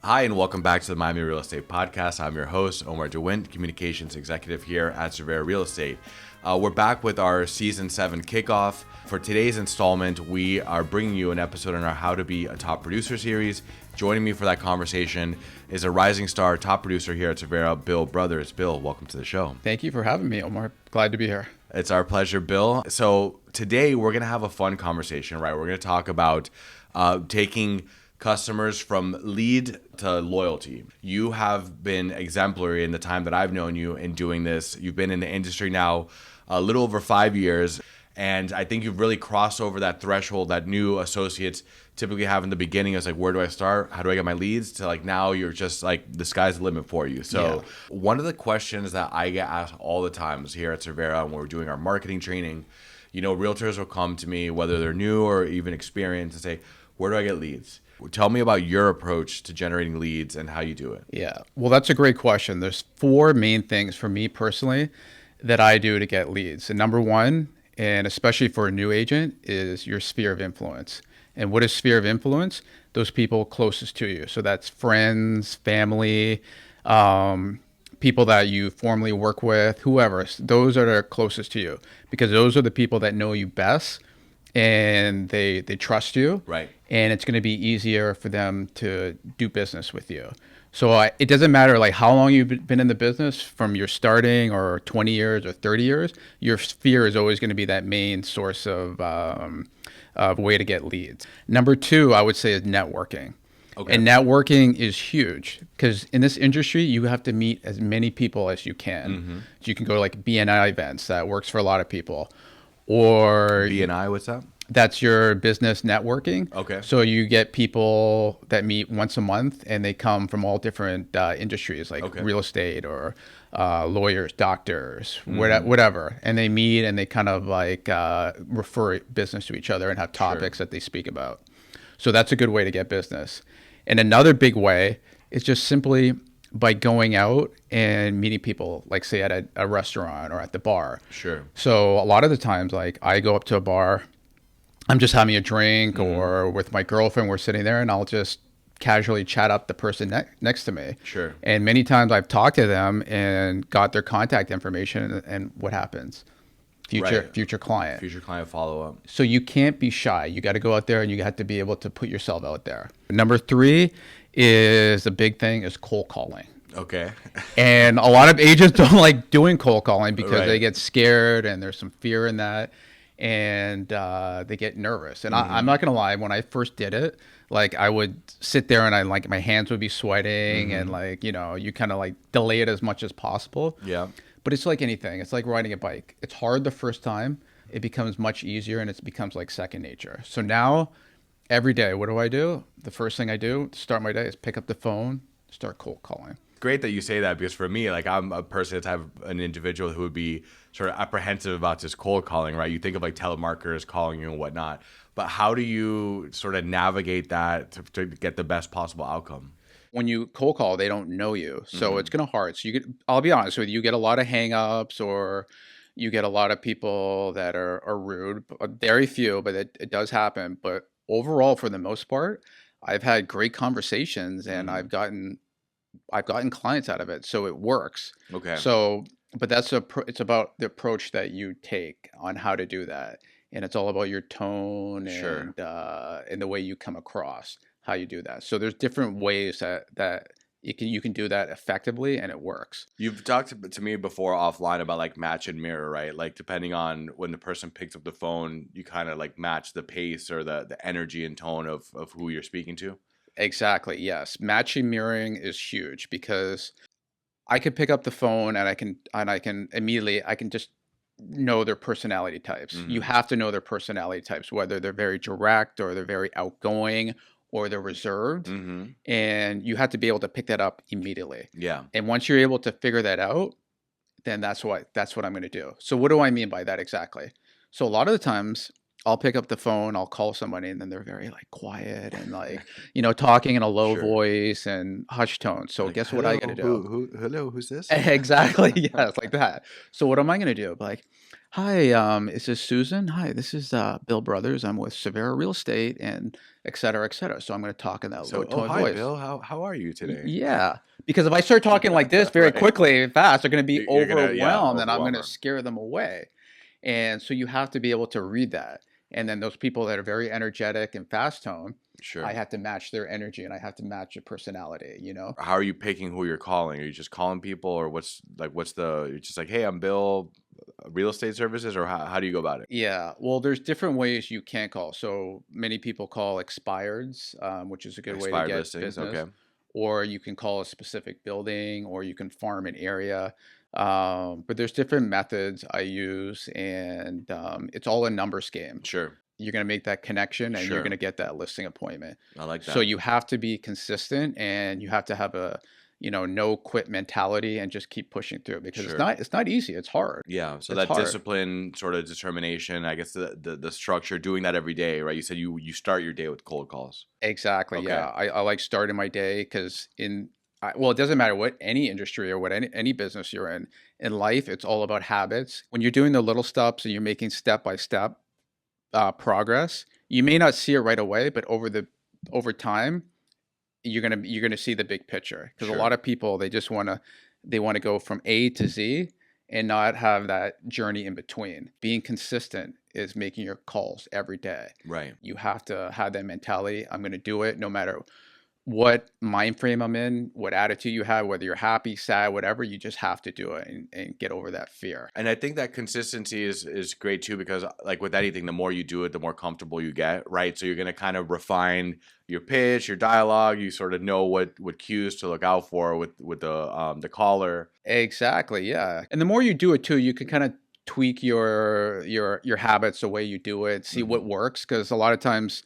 Hi, and welcome back to the Miami Real Estate Podcast. I'm your host, Omar Windt, Communications Executive here at Cervera Real Estate. We're back with our Season 7 kickoff. For today's installment, we are bringing you an episode on our How to Be a Top Producer series. Joining me for that conversation is a rising star top producer here at Cervera, Bill Brothers. Bill, welcome to the show. Thank you for having me, Omar. Glad to be here. It's our pleasure, Bill. So today we're going to have a fun conversation, right? We're going to talk about taking customers from lead to loyalty. You have been exemplary in the time that I've known you in doing this. You've been in the industry now a little over 5 years, and I think you've really crossed over that threshold that new associates typically have in the beginning. It's like, where do I start? How do I get my leads? To like now you're just like, the sky's the limit for you. So One of the questions that I get asked all the time is here at Cervera when we're doing our marketing training, you know, realtors will come to me, whether they're new or even experienced, and say, where do I get leads? Tell me about your approach to generating leads and how you do it. Yeah, well, that's a great question. There's four main things for me personally that I do to get leads. And number one, and especially for a new agent, is your sphere of influence. And what is sphere of influence? Those people closest to you. So that's friends, family, people that you formerly work with, whoever. Those are the closest to you because those are the people that know you best and they trust you. Right. And it's going to be easier for them to do business with you. So it doesn't matter like how long you've been in the business, from your starting or 20 years or 30 years, your sphere is always going to be that main source of way to get leads. Number two, I would say, is networking. Okay. And networking is huge because in this industry, you have to meet as many people as you can. Mm-hmm. So you can go to like BNI events. That works for a lot of people. Or BNI, what's that? That's your business networking. Okay. So you get people that meet once a month and they come from all different industries like real estate or lawyers, doctors, whatever. And they meet and they kind of like refer business to each other and have topics that they speak about. So that's a good way to get business. And another big way is just simply by going out and meeting people, like say at a restaurant or at the bar. Sure. So a lot of the times, like I go up to a bar, I'm just having a drink or with my girlfriend, we're sitting there and I'll just casually chat up the person next to me. Sure. And many times I've talked to them and got their contact information and what happens? Future client. Future client follow-up. So you can't be shy. You got to go out there and you have to be able to put yourself out there. Number three is the big thing is cold calling. Okay. And a lot of agents don't like doing cold calling because they get scared and there's some fear in that. And they get nervous. And I'm not going to lie, when I first did it, like I would sit there and I like my hands would be sweating and like, you know, you kind of like delay it as much as possible. Yeah. But it's like anything. It's like riding a bike. It's hard the first time. It becomes much easier and it becomes like second nature. So now every day, what do? The first thing I do to start my day is pick up the phone, start cold calling. Great that you say that because for me, like I'm a person that's have an individual who would be sort of apprehensive about just cold calling, right? You think of like telemarketers calling you and whatnot, but how do you sort of navigate that to get the best possible outcome? When you cold call, they don't know you, so it's gonna hard. So I'll be honest with you, you get a lot of hangups or you get a lot of people that are rude. Very few, but it does happen. But overall, for the most part, I've had great conversations and I've gotten clients out of it, so it works. Okay. So, but it's about the approach that you take on how to do that, and it's all about your tone and the way you come across, how you do that. So there's different ways that you can do that effectively, and it works. You've talked to me before offline about like match and mirror, right? Like depending on when the person picks up the phone, you kind of like match the pace or the energy and tone of who you're speaking to. Exactly. Yes. Matching mirroring is huge because I could pick up the phone and I can immediately, I can just know their personality types. You have to know their personality types, whether they're very direct or they're very outgoing or they're reserved. And you have to be able to pick that up immediately. Yeah. And once you're able to figure that out, then that's what I'm going to do. So what do I mean by that exactly? So a lot of the times I'll pick up the phone, I'll call somebody, and then they're very like quiet and like, talking in a low Sure. voice and hushed tone. So Like, guess what I hello, got to do? hello, who's this? Exactly. Yes, like that. So what am I gonna do? Like, hi, is this Susan? Hi, this is Bill Brothers. I'm with Cervera Real Estate and et cetera, et cetera. So I'm gonna talk in that So, low oh, tone hi, voice. Bill. How are you today? Yeah. Because if I start talking like this very Right. quickly and fast, they're gonna be You're gonna, yeah, overwhelmed and I'm overwhelm gonna them. scare them away. And so you have to be able to read that. And then those people that are very energetic and fast tone, I Sure. have to match their energy and I have to match your personality. How are you picking who you're calling? Are you just calling people, or you're just like, hey, I'm Bill, real estate services, or how do you go about it? Yeah, well, there's different ways you can call. So many people call expireds, which is a good way to Expired get listings. business, Okay. or you can call a specific building, or you can farm an area. But there's different methods I use, and it's all a numbers game. Sure. You're going to make that connection, and you're going Sure. to get that listing appointment. I like So that. you have to be consistent, and you have to have a no quit mentality, and just keep pushing through because it's Sure. not easy. It's hard. Yeah. So It's that hard. discipline, sort of determination, I guess the structure, doing that every day, right? You said you start your day with cold calls. Exactly. Okay. Yeah. I like starting my day because well, it doesn't matter what any industry or what any business you're in life, it's all about habits. When you're doing the little steps and you're making step by step progress, you may not see it right away, but over time, you're gonna see the big picture. Because a lot Sure. of people they want to go from A to Z and not have that journey in between. Being consistent is making your calls every day. Right. You have to have that mentality. I'm going to do it no matter what mind frame I'm in, what attitude you have, whether you're happy, sad, whatever, you just have to do it and get over that fear. And I think that consistency is great too, because like with anything, the more you do it, the more comfortable you get, right? So you're gonna kind of refine your pitch, your dialogue. You sort of know what cues to look out for with the caller. Exactly. Yeah. And the more you do it too, you can kind of tweak your habits, the way you do it, see what Hmm. works. Because a lot of times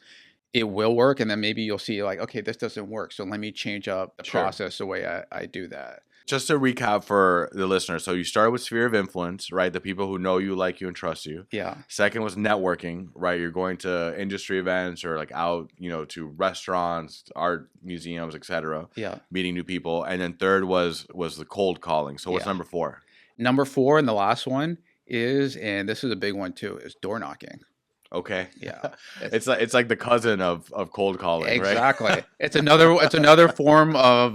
it will work, and then maybe you'll see like, okay, this doesn't work. So let me change up the Sure. process, the way I do that. Just to recap for the listener, so you started with sphere of influence, right? The people who know you, like you, and trust you. Yeah. Second was networking, right? You're going to industry events or like out, to restaurants, art museums, etc., Yeah. meeting new people. And then third was the cold calling. So what's Yeah. number four? Number four, and the last one is, and this is a big one too, is door knocking. Okay. Yeah. It's like the cousin of cold calling, right? Exactly. It's another form of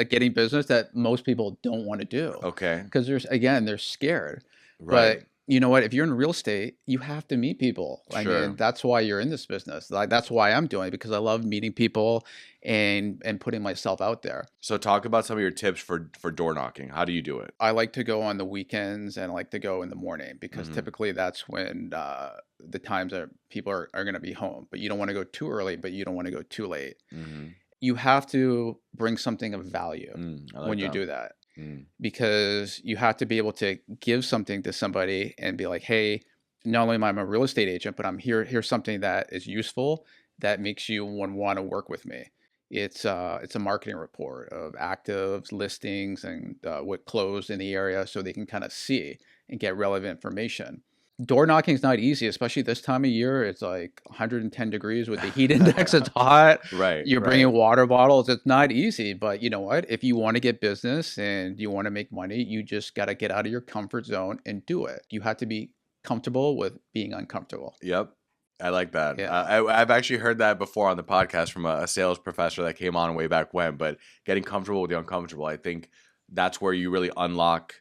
getting business that most people don't want to do Okay. because they're scared. Right. But you know what? If you're in real estate, you have to meet people. I mean, Sure. that's why you're in this business. Like that's why I'm doing it because I love meeting people and putting myself out there. So talk about some of your tips for door knocking. How do you do it? I like to go on the weekends and I like to go in the morning because Hmm. typically that's when the times that people are going to be home. But you don't want to go too early, but you don't want to go too late. Hmm. You have to bring something of value I like when you that. do that Mm. because you have to be able to give something to somebody and be like, hey, not only am I a real estate agent, but here's something that is useful that makes you want to work with me. It's a marketing report of actives, listings, and what closed in the area, so they can kind of see and get relevant information. Door knocking is not easy, especially this time of year. It's like 110 degrees with the heat index. It's hot. Right. You're Right. bringing water bottles. It's not easy, but you know what? If you want to get business and you want to make money, you just got to get out of your comfort zone and do it. You have to be comfortable with being uncomfortable. Yep. I like that. Yeah. I've actually heard that before on the podcast from a sales professor that came on way back when. But getting comfortable with the uncomfortable, I think that's where you really unlock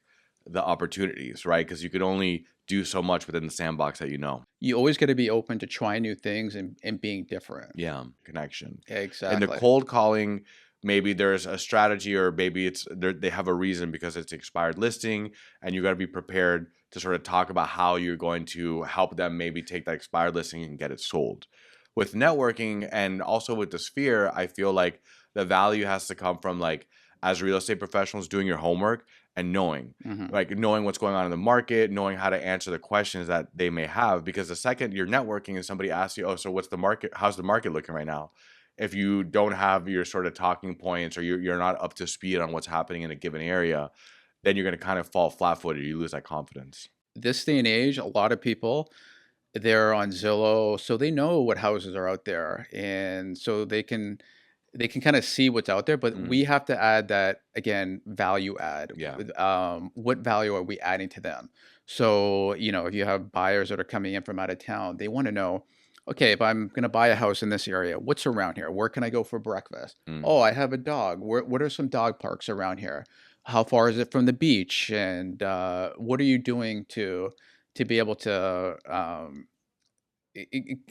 the opportunities, right? Because you can only do so much within the sandbox that you know. You always got to be open to trying new things and being different. Yeah, connection. And the Exactly. cold calling, maybe there's a strategy, or maybe they have a reason because it's expired listing, and you got to be prepared to sort of talk about how you're going to help them maybe take that expired listing and get it sold. With networking and also with the sphere, I feel like the value has to come from, like, as real estate professionals, doing your homework and knowing, Hmm. like, knowing what's going on in the market, knowing how to answer the questions that they may have. Because the second you're networking and somebody asks you, oh, so what's the market? How's the market looking right now? If you don't have your sort of talking points, or you're not up to speed on what's happening in a given area, then you're going to kind of fall flat footed. You lose that confidence. This day and age, a lot of people They're on Zillow, so they know what houses are out there, and so they can kind of see what's out there. But Mm, we have to add that again, value add. yeah. What value are we adding to them? So if you have buyers that are coming in from out of town, they want to know, okay, if I'm going to buy a house in this area, what's around here? Where can I go for breakfast? Mm, Oh, I have a dog. What are some dog parks around here? How far is it from the beach? And what are you doing to be able to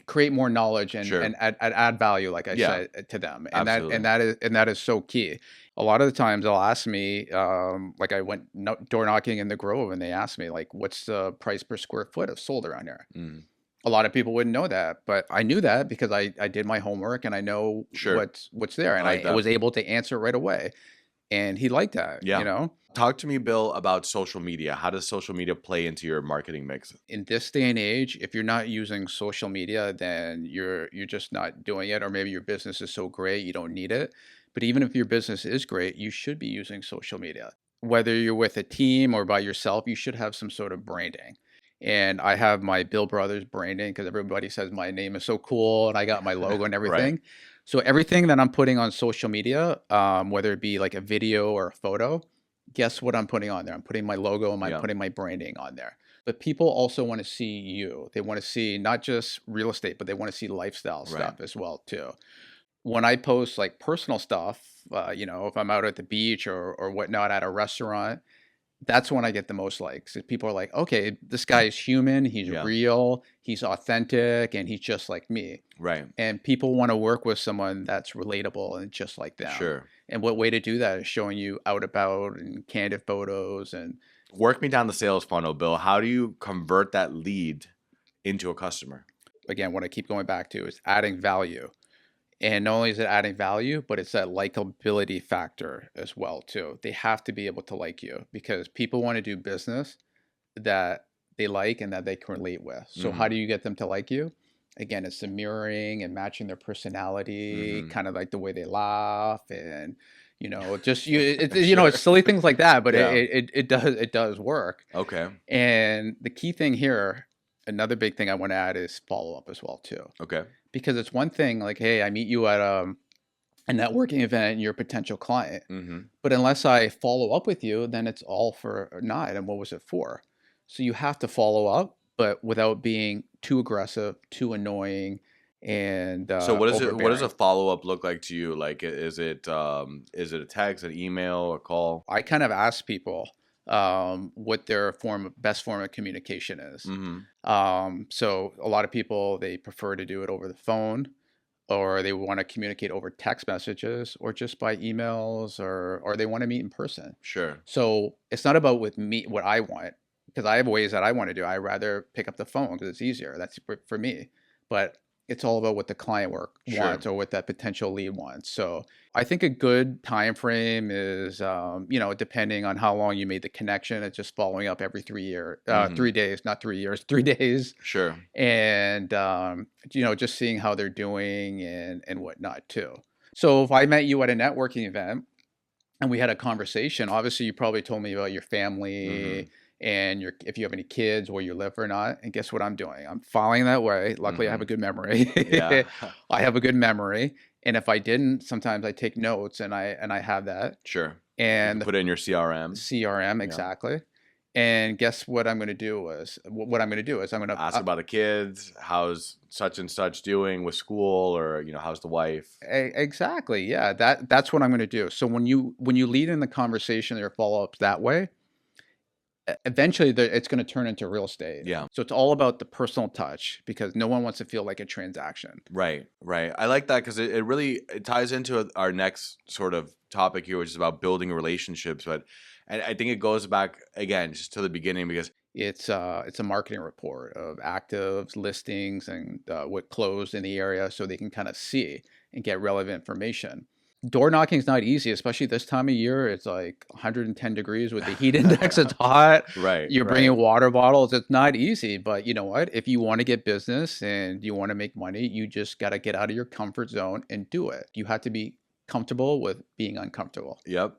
create more knowledge and sure. add value, like I Yeah, said, to them, and that and absolutely. that is and that is so key. A lot of the times they'll ask me, like I went door knocking in the Grove, and they asked me like, "What's the price per square foot of sold around here?" Mm, A lot of people wouldn't know that, but I knew that because I did my homework and I know sure. what's there, I and like I that. was able to answer right away, and he liked that. Yeah. Talk to me, Bill, about social media. How does social media play into your marketing mix? In this day and age, if you're not using social media, then you're just not doing it, or maybe your business is so great you don't need it. But even if your business is great, you should be using social media. Whether you're with a team or by yourself, you should have some sort of branding. And I have my Bill Brothers branding because everybody says my name is so cool and I got my logo and Right. everything. So everything that I'm putting on social media, whether it be like a video or a photo, guess what I'm putting on there? I'm putting my logo and I'm Yeah. putting my branding on there. But people also want to see you. They want to see not just real estate, but they want to see lifestyle Right. stuff as well too. When I post like personal stuff, if I'm out at the beach or whatnot at a restaurant, that's when I get the most likes. People are like, okay, this guy is human, he's Yeah. real, he's authentic, and he's just like me. Right. And people want to work with someone that's relatable and just like them. Sure. And what way to do that is showing you out about and candid photos and Work me down the sales funnel, Bill. How do you convert that lead into a customer? again, what I keep going back to is adding value. And not only is it adding value, but it's that likability factor as well too. They have to be able to like you because people want to do business that they like and that they can relate with. So how Mm-hmm. do you get them to like you? Again, it's the mirroring and matching their personality, Mm-hmm. kind of like the way they laugh and just Sure. it's silly things like that, but Yeah. it does work. Okay. And the key thing here, another big thing I want to add is follow up as well too. Okay. Because it's one thing like, hey, I meet you at a networking event and you're a potential client. Mm-hmm. But unless I follow up with you, then it's all for naught. And what was it for? So you have to follow up, but without being too aggressive, too annoying, and So what is it? What does a overbearing. follow up look like to you? Like, is it a text, an email, a call? I kind of ask people what their best form of communication is. Mm-hmm. So a lot of people they prefer to do it over the phone, or they want to communicate over text messages, or just by emails, or they want to meet in person. Sure. So it's not about with me what I want because I have ways that I want to do. I rather pick up the phone because it's easier. That's for me. But it's all about what the client work Sure. wants or what that potential lead wants. So I think a good time frame is, depending on how long you made the connection. It's just following up every 3 Mm-hmm. 3 days, not 3 years, 3 days, Sure. and just seeing how they're doing and whatnot too. So if I met you at a networking event and we had a conversation. Obviously, you probably told me about your Mm-hmm. family and your if you have any kids, where you live or not. And guess what I'm doing? I'm following that way. Luckily, I have Mm-hmm. a good memory. Yeah. I have a good memory, and if I didn't, sometimes I take notes and I have that Sure. You can and the put it in your CRM. CRM Yeah. exactly. And guess what I'm going to do is what I'm going to do is I'm going to Ask about the kids. How's such and such doing with school, or how's the wife? exactly, yeah, that's what I'm going to do. So when you lead in the conversation or follow ups that way, eventually it's going to turn into real estate. Yeah. So it's all about the personal touch because no one wants to feel like a transaction. Right. Right. I like that because it really it ties into our next sort of topic here, which is about building relationships. But and I think it goes back again just to the beginning because It's a marketing report of actives, listings, and what closed in the area, so they can kind of see and get relevant information. Door knocking is not easy, especially this time of year. It's like 110 degrees with the heat index. It's hot. right. You're Right. bringing water bottles. It's not easy, but you know what? If you want to get business and you want to make money, you just got to get out of your comfort zone and do it. You have to be comfortable with being uncomfortable. Yep.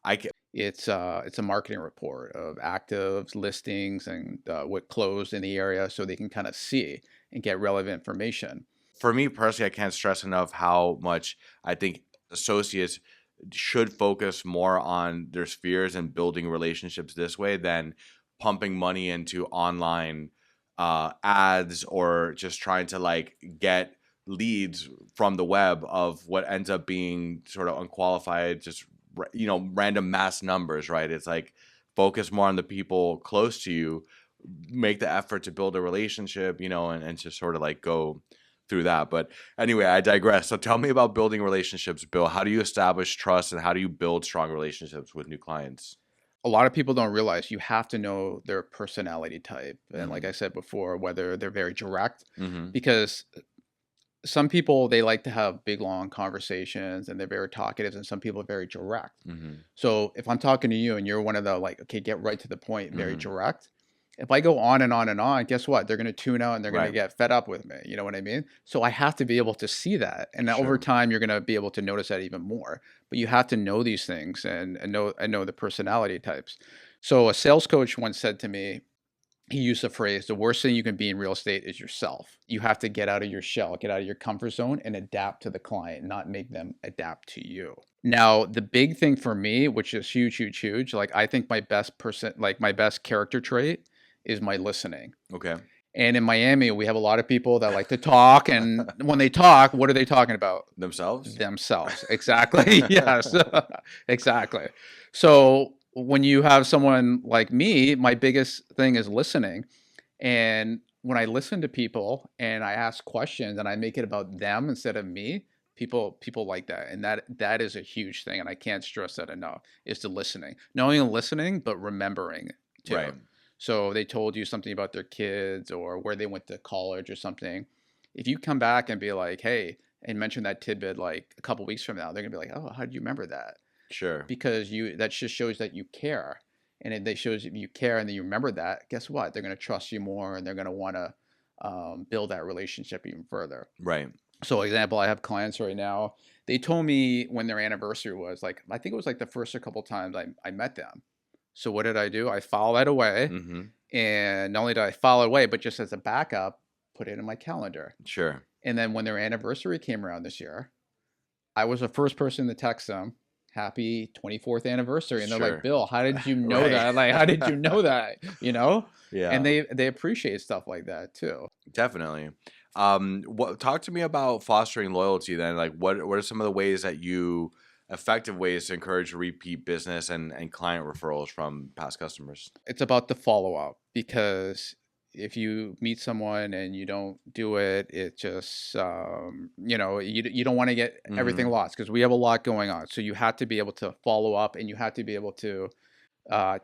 I can, It's a marketing report of actives, listings, and what closed in the area, so they can kind of see and get relevant information. for me personally, I can't stress enough how much I think associates should focus more on their spheres and building relationships this way than pumping money into online ads or just trying to like get leads from the web of what ends up being sort of unqualified, just random mass numbers, right? It's like focus more on the people close to you, make the effort to build a relationship, and just sort of like go through that. But anyway, I digress. So tell me about building relationships, Bill. How do you establish trust and how do you build strong relationships with new clients? A lot of people don't realize you have to know their personality type, and like Mm-hmm. I said before, whether they're very direct, Mm-hmm. because some people, they like to have big long conversations and they're very talkative, and some people are very direct. Mm-hmm. So if I'm talking to you and you're one of the, like, okay, get right to the point, very Mm-hmm. direct, if I go on and on and on, guess what? They're going to tune out and they're going to Right. get fed up with me. You know what I mean? So I have to be able to see that. And over Sure. time, you're going to be able to notice that even more. But you have to know these things and know the personality types. So a sales coach once said to me, he used the phrase, the worst thing you can be in real estate is yourself. You have to get out of your shell, get out of your comfort zone, and adapt to the client, not make them adapt to you. Now, the big thing for me, which is huge, huge, huge, like I think my best character trait is my listening. Okay. And in Miami, we have a lot of people that like to talk, and when they talk, what are they talking about? Themselves? Themselves. Exactly. Yes. Exactly. So when you have someone like me, my biggest thing is listening. And when I listen to people and I ask questions and I make it about them instead of me, people like that. And that is a huge thing. And I can't stress that enough, is the listening. Not only listening, but remembering too. Right. So they told you something about their kids or where they went to college or something. If you come back and be like, hey, and mention that tidbit like a couple weeks from now, they're gonna be like, oh, how do you remember that? Sure. Because that just shows that you care. And if they shows if you care and then you remember that, guess what? They're gonna trust you more and they're gonna want to build that relationship even further. Right. So, example, I have clients right now. They told me when their anniversary was, like, I think it was like the first a couple times I met them. So what did I do? I filed that away, Mm-hmm. and not only did I file it away, but just as a backup, put it in my calendar. Sure. And then when their anniversary came around this year, I was the first person to text them, "Happy 24th anniversary," and they're like, Sure. "Bill, how did you know Right. that? Like, how did you know that?" You know? And Yeah. they appreciate stuff like that too. Definitely. Talk to me about fostering loyalty then. Like what are some of the ways that you effective ways to encourage repeat business and client referrals from past customers? It's about the follow up, because if you meet someone and you don't do it, it just you don't want to get everything Mm-hmm. lost, because we have a lot going on. So you have to be able to follow up and you have to be able to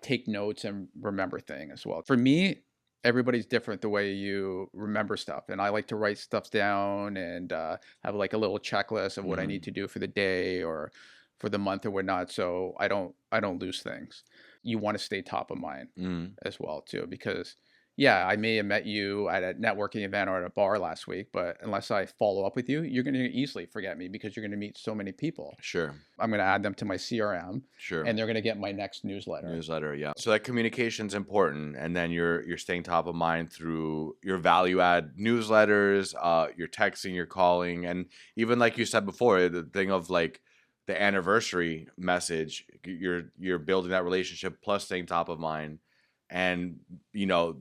take notes and remember things as well. For me, everybody's different the way you remember stuff, and I like to write stuff down and have like a little checklist of what I need Mm-hmm. to do for the day or for the month or whatnot, so I don't lose things. You want to stay top of mind Mm-hmm. as well too, because yeah, I may have met you at a networking event or at a bar last week, but unless I follow up with you, you're going to easily forget me because you're going to meet so many people. Sure. I'm going to add them to my CRM, Sure. and they're going to get my next newsletter. Newsletter, yeah. So that communication's important, and then you're staying top of mind through your value add newsletters, your texting, your calling, and even like you said before, the thing of like the anniversary message, you're building that relationship plus staying top of mind, and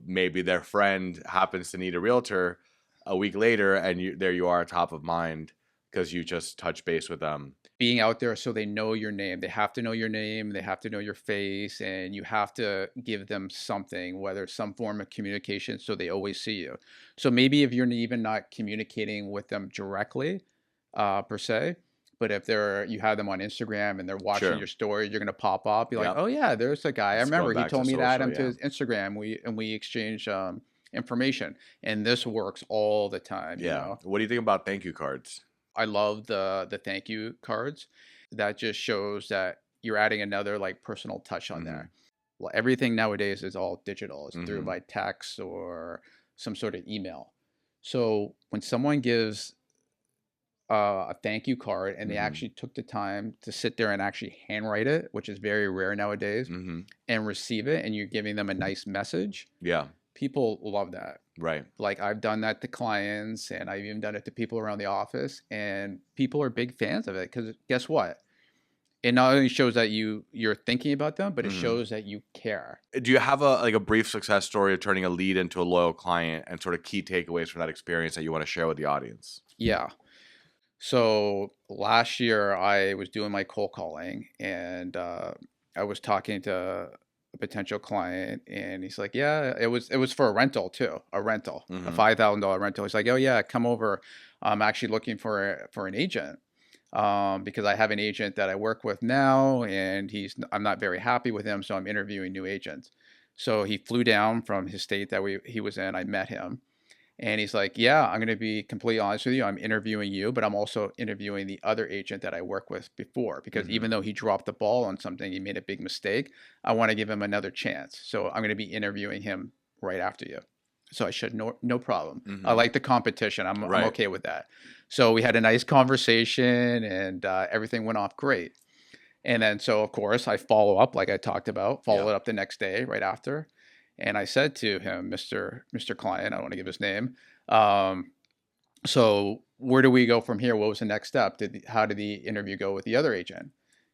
maybe their friend happens to need a realtor a week later, and there you are top of mind because you just touch base with them. Being out there so they know your name. They have to know your name, they have to know your face, and you have to give them something, whether it's some form of communication, so they always see you. So maybe if you're even not communicating with them directly, per se, but if you have them on Instagram and they're watching Sure. your story, you're gonna pop up, be like, Yep. "Oh yeah, there's a guy. I It's remember going he back to told me to add social, him to yeah. his Instagram. We exchange information." And this works all the time, you Yeah. know. What do you think about thank you cards? I love the thank you cards. That just shows that you're adding another like personal touch on Mhm. there. Well, everything nowadays is all digital. It's through Mhm. by text or some sort of email. So when someone gives a thank you card, and they actually took the time to sit there and actually handwrite it, which is very rare nowadays, and receive it, and you're giving them a nice message. Yeah. People love that. Right. Like I've done that to clients, and I've even done it to people around the office, and people are big fans of it because guess what? It not only shows that you're thinking about them, but it shows that you care. Do you have a brief success story of turning a lead into a loyal client and sort of key takeaways from that experience that you want to share with the audience? Yeah. So last year I was doing my cold calling, and I was talking to a potential client, and he's like, "Yeah, it was for a rental too, a rental, a $5,000 rental." He's like, "Oh yeah, come over. I'm actually looking for an agent." Because I have an agent that I work with now, and I'm not very happy with him, so I'm interviewing new agents. So he flew down from his state that he was in. I met him, and he's like, "Yeah, I'm going to be completely honest with you. I'm interviewing you, but I'm also interviewing the other agent that I worked with before, because even though he dropped the ball on something, he made a big mistake. I want to give him another chance. So I'm going to be interviewing him right after you." So I said, no problem. I like the competition. I'm okay with that. So we had a nice conversation, and everything went off great. And then, so of course, I follow up like I talked about, follow it up the next day right after. And I said to him, Mr. Client, I don't want to give his name. So where do we go from here? What was the next step? How did the interview go with the other agent?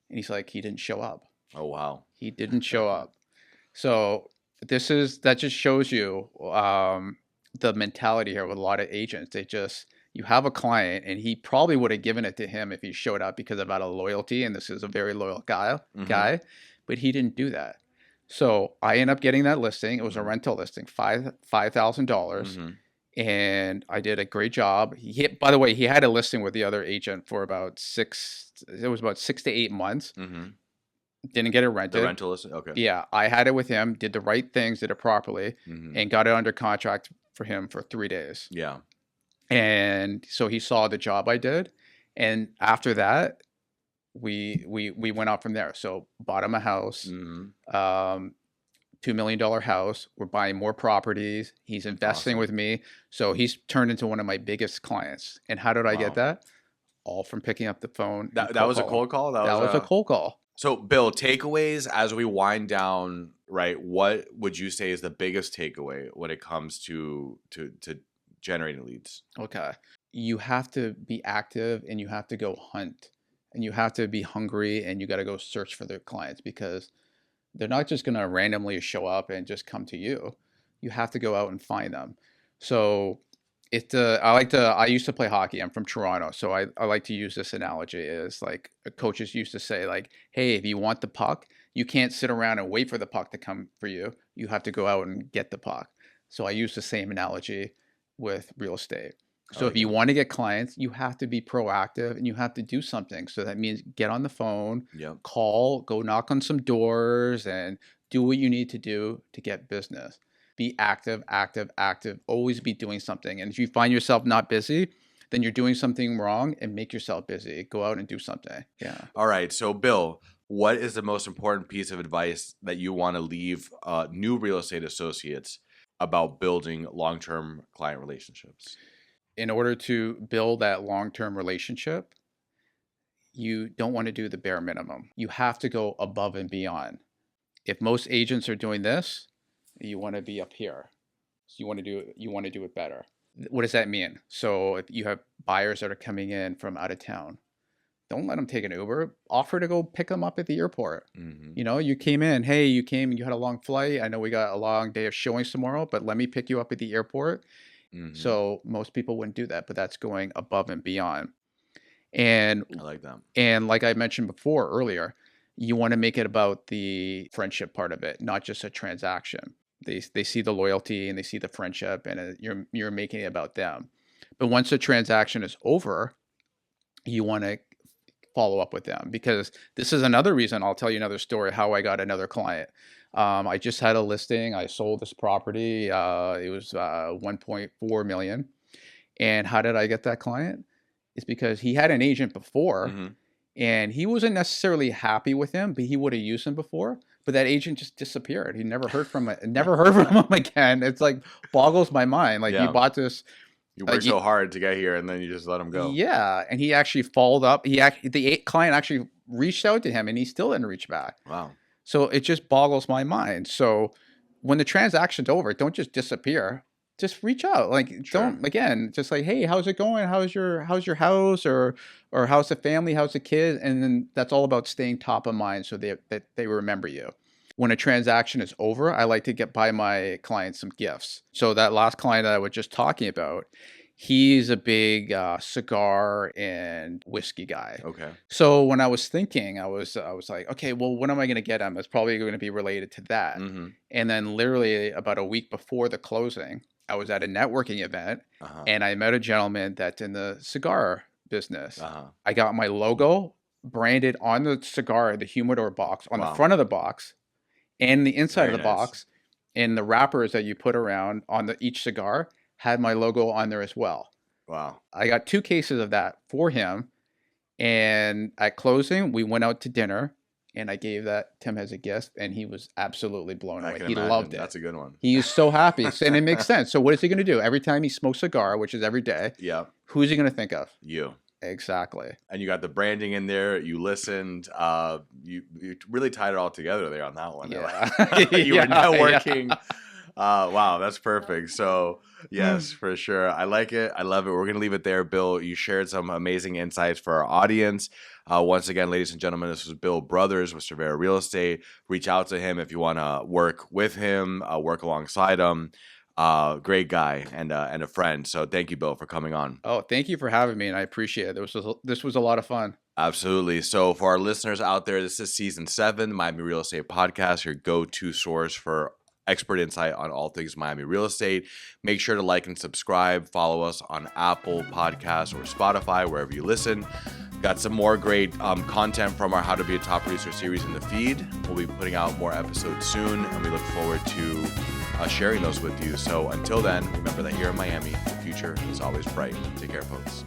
And he's like, he didn't show up. Oh, wow. He didn't show up. So that just shows you the mentality here with a lot of agents. You have a client, and he probably would have given it to him if he showed up because of out of loyalty, and this is a very loyal guy, but he didn't do that. So I end up getting that listing. It was a rental listing, $5,000, and I did a great job. By the way, he had a listing with the other agent for about 6 to 8 months. Didn't get it rented. The rental listing? Okay. Yeah, I had it with him, did the right things, did it properly, and got it under contract for him for 3 days. Yeah. And so he saw the job I did, and after that, we went out from there. So bought him a house, $2 million house. We're buying more properties. He's investing with me, so he's turned into one of my biggest clients. And how did I get that? All from picking up the phone. That was a cold call? That was a cold call. So, Bill, takeaways as we wind down, right? What would you say is the biggest takeaway when it comes to generating leads? Okay. You have to be active, and you have to go hunt, and you have to be hungry, and you got to go search for their clients, because they're not just going to randomly show up and just come to you. You have to go out and find them. So I used to play hockey. I'm from Toronto. So I like to use this analogy is like coaches used to say, like, hey, if you want the puck, you can't sit around and wait for the puck to come for you. You have to go out and get the puck. So I use the same analogy with real estate. So if you want to get clients, you have to be proactive, and you have to do something. So that means get on the phone, call, go knock on some doors, and do what you need to do to get business. Be active, always be doing something. And if you find yourself not busy, then you're doing something wrong, and make yourself busy. Go out and do something. Yeah. All right. So, Bill, what is the most important piece of advice that you want to leave new real estate associates about building long-term client relationships? In order to build that long-term relationship, you don't want to do the bare minimum. You have to go above and beyond. If most agents are doing this, you want to be up here. So you want to do it better. What does that mean? So if you have buyers that are coming in from out of town, don't let them take an Uber. Offer to go pick them up at the airport. You know, you came in, hey, you had a long flight. I know we got a long day of showings tomorrow, but let me pick you up at the airport. So most people wouldn't do that, but that's going above and beyond. And I like that. And like I mentioned before earlier, you want to make it about the friendship part of it, not just a transaction. They see the loyalty, and they see the friendship, and you're making it about them. But once the transaction is over, you want to follow up with them, because this is another reason. I'll tell you another story how I got another client. I just had a listing. I sold this property. It was 1.4 million. And how did I get that client? It's because he had an agent before, and he wasn't necessarily happy with him, but he would have used him before. But that agent just disappeared. He never heard from him again. It's like boggles my mind. Like, you bought this You worked so hard to get here, and then you just let him go. Yeah, and he actually followed up. The client actually reached out to him, and he still didn't reach back. Wow. So it just boggles my mind. So when the transaction's over, don't just disappear. Just reach out. Like don't again, just like, hey, how's it going? How's your house or how's the family? How's the kids? And then that's all about staying top of mind so that they remember you. When a transaction is over, I like to buy my clients some gifts. So that last client that I was just talking about, he's a big cigar and whiskey guy. Okay. So when I was thinking, I was like, okay, well, what am I going to get him? It's probably going to be related to that. Mm-hmm. And then literally about a week before the closing, I was at a networking event and I met a gentleman that's in the cigar business. I got my logo branded on the cigar, the humidor box, on the front of the box and the inside of the box. And the wrappers that you put around on each cigar had my logo on there as well. Wow. I got 2 cases of that for him. And at closing, we went out to dinner and I gave that to him as a gift and he was absolutely blown away. He loved it. That's a good one. He was so happy. And it makes sense. So what is he going to do? Every time he smokes a cigar, which is every day, who's he going to think of? You. Exactly. And you got the branding in there. You listened. You really tied it all together there on that one. Yeah. You were networking. Wow, that's perfect. So yes, for sure. I like it. I love it. We're going to leave it there. Bill, you shared some amazing insights for our audience. Once again, ladies and gentlemen, this was Bill Brothers with Cervera Real Estate. Reach out to him if you want to work with him, work alongside him. Great guy and a friend. So thank you, Bill, for coming on. Oh, thank you for having me, and I appreciate it. This was a lot of fun. Absolutely. So for our listeners out there, this is season 7, Miami Real Estate Podcast, your go-to source for expert insight on all things Miami real estate. Make sure to like and subscribe. Follow us on Apple Podcasts or Spotify, wherever you listen. Got some more great content from our How to Be a Top Producer series in the feed. We'll be putting out more episodes soon, and we look forward to sharing those with you. So until then, remember that here in Miami, the future is always bright. Take care, folks.